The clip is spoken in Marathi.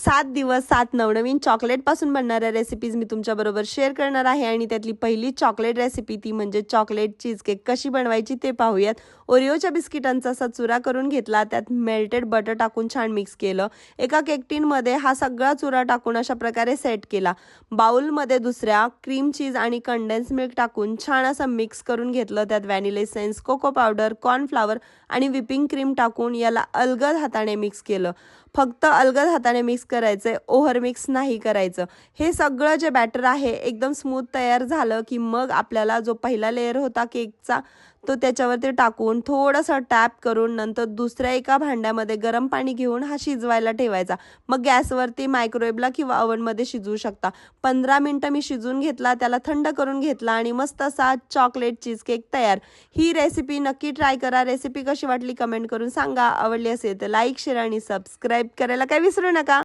7 दिवस 7 नवनवीन चॉकलेटपासून बनणाऱ्या रेसिपीज मी तुमच्याबरोबर शेअर करणार आहे आणि त्यातली पहिली चॉकलेट रेसिपी ती म्हणजे चॉकलेट चीज केक कशी बनवायची ते पाहूयात. ओरिओच्या बिस्किटांचा असा चुरा करून घेतला, त्यात मेल्टेड बटर टाकून छान मिक्स केलं. एका केक टिनमध्ये हा सगळा चुरा टाकून अशा प्रकारे सेट केला. बाउलमध्ये दुसऱ्या क्रीम चीज आणि कंडेन्स मिल्क टाकून छान असं मिक्स करून घेतलं. त्यात vanilla essence, cocoa powder, cornflour आणि व्हिपिंग क्रीम टाकून याला अलगद हाताने मिक्स केलं. फक्त अलगद हाताने मिक्स करायचं, ओव्हर मिक्स नाही करायचं. हे सगळं जे बॅटर आहे एकदम स्मूथ तयार झालं की मग आपल्याला जो पहिला लेयर होता केकचा तो त्याच्यावरती टाकून थोडंसं टॅप करून नंतर दुसऱ्या एका भांड्यामध्ये गरम पाणी घेऊन हा शिजवायला ठेवायचा. मग गॅसवरती मायक्रोवेव्हला किंवा ओव्हनमध्ये शिजवू शकता. 15 मिनिटं मी शिजवून घेतला, त्याला थंड करून घेतला आणि मस्त असा चॉकलेट चीज केक तयार. ही रेसिपी नक्की ट्राय करा. रेसिपी कशी वाटली कमेंट करून सांगा. आवडली असेल तर लाईक, शेअर आणि सबस्क्राईब करायला काही विसरू नका.